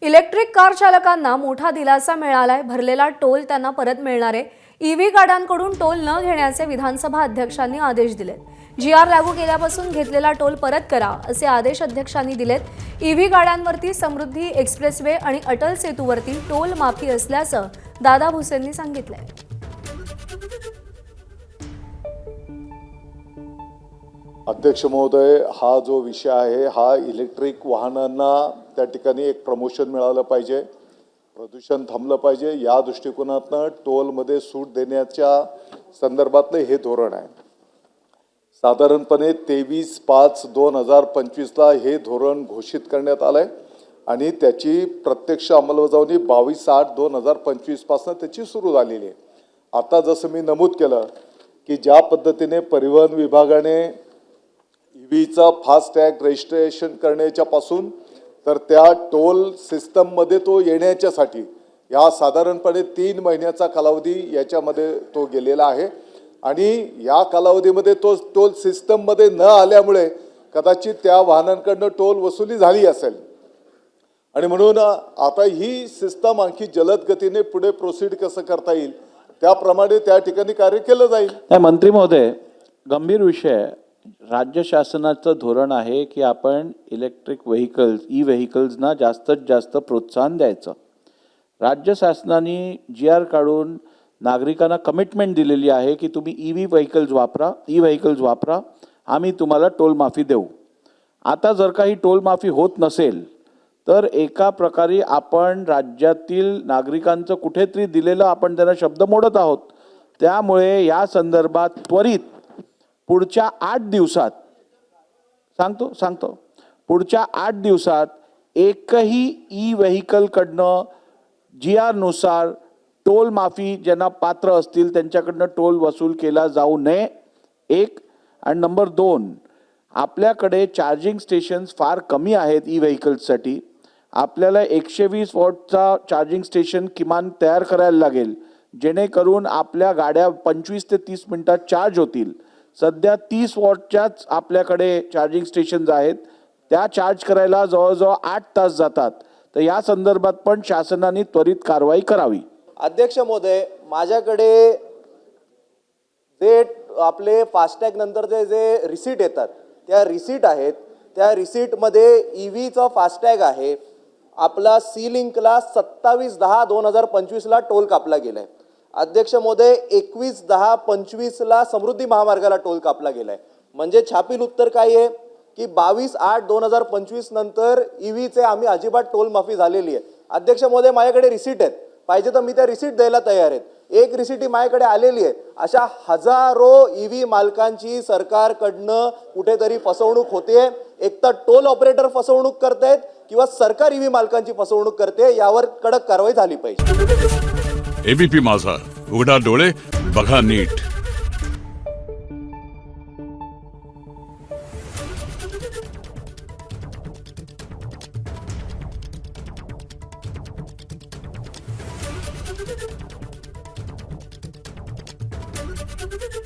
Electric car चालकांना मोठा दिलासा मिळालाय। भरलेला टोल त्यांना परत मिळणार आहे। ईव्ही गाड्यांकडून टोल न घेण्याचे विधानसभा अध्यक्षांनी आदेश दिलेत। जीआर लागू केल्यापासून घेतलेला टोल परत करा असे आदेश अध्यक्षांनी दिलेत। ईव्ही गाड्यांवरती समृद्धी एक्सप्रेसवे आणि अटल सेतूवरती टोल माफी असल्याचं दादा भुसेंनी सांगितलंय। अध्यक्ष महोदय, हा जो विषय आहे हा इलेक्ट्रिक वाहनांना त्या ठिकाणी एक प्रमोशन मिळालं पाहिजे, प्रदूषण थांबलं पाहिजे, या दृष्टिकोनातनं टोलमध्ये सूट देण्याच्या संदर्भातलं हे धोरण आहे। साधारणपणे 23/5/2025 हे धोरण घोषित करण्यात आलंय आणि त्याची प्रत्यक्ष अंमलबजावणी 22/8/2025 पासून त्याची सुरू झालेली आहे। आता जसं मी नमूद केलं की ज्या पद्धतीने परिवहन विभागाने ईव्हीचा फास्टॅग रजिस्ट्रेशन करण्याच्या पासून तर त्या टोल सिस्टममध्ये तो येण्याच्यासाठी या साधारणपणे 3 महिन्याचा कालावधी याच्यामध्ये तो गेलेला आहे आणि या कालावधीमध्ये तो टोल सिस्टममध्ये न आल्यामुळे कदाचित त्या वाहनांकडनं टोल वसुली झाली असेल आणि म्हणून आता ही सिस्टम आणखी जलद गतीने पुढे प्रोसीड कसं करता येईल त्याप्रमाणे त्या ठिकाणी कार्य केलं जाईल। मंत्री महोदय, गंभीर विषय, राज्य शासनाचं धोरण आहे की आपण इलेक्ट्रिक व्हेकल्स ई व्हेकल्सना जास्तीत जास्त प्रोत्साहन द्यायचं। राज्य शासनाने जीआर काढून नागरिकांना कमिटमेंट दिलेली आहे की तुम्ही ई व्हेकल्स वापरा, आम्ही तुम्हाला टोल माफी देऊ। आता जर काही टोल माफी होत नसेल तर एका प्रकारे आपण राज्यातील नागरिकांचं कुठेतरी दिलेलं आपण त्यांना शब्द मोडत आहोत। त्यामुळे या संदर्भात त्वरित पुढच्या 8 दिवसात सांगतो पुढच्या 8 दिवसात एकही ई व्हेकलकडनं जीआर नुसार टोल माफी ज्यांना पात्र असतील त्यांच्याकडनं टोल वसूल केला जाऊ नये, एक। आणि नंबर 2, आपल्याकडे चार्जिंग स्टेशन्स फार कमी आहेत ई व्हेकल्ससाठी। आपल्याला 120 वॉटचा चार्जिंग स्टेशन किमान तयार करायला लागेल जेणेकरून आपल्या गाड्या 25 ते 30 मिनिटात चार्ज होतील। सध्या 30 वॉटच्याच आपल्याकडे चार्जिंग स्टेशन्स आहेत, त्या चार्ज करायला जवळजवळ 8 तास जातात। तर या संदर्भात पण शासनाने त्वरित कारवाई करावी। अध्यक्ष महोदय, माझ्याकडे जे आपले फास्टॅग नंतरचे जे रिसीट येतात त्या रिसीट आहेत, त्या रिसीटमध्ये ईव्हीचा फास्टॅग आहे आपला सी लिंकला 27/10/2025 टोल कापला गेलाय। अध्यक्ष महोदय, 21/10/25 समृद्धी महामार्गाला टोल कापला गेलाय। म्हणजे छापील उत्तर काय आहे की 22/8/2025 नंतर ईव्हीचे आम्ही अजिबात टोल माफी झालेली आहे। अध्यक्ष महोदय, माझ्याकडे रिसीट आहेत, पाहिजे तर मी त्या रिसीट द्यायला तयार आहेत। एक रिसीट ही माझ्याकडे आलेली आहे। अशा हजारो ईव्ही मालकांची सरकारकडनं कुठेतरी फसवणूक होते। एक तर टोल ऑपरेटर फसवणूक करतायत किंवा सरकार ईव्ही मालकांची फसवणूक करते, यावर कडक कारवाई झाली पाहिजे। एबीपी माझा, उघडा डोळे बघा नीट। Thank you.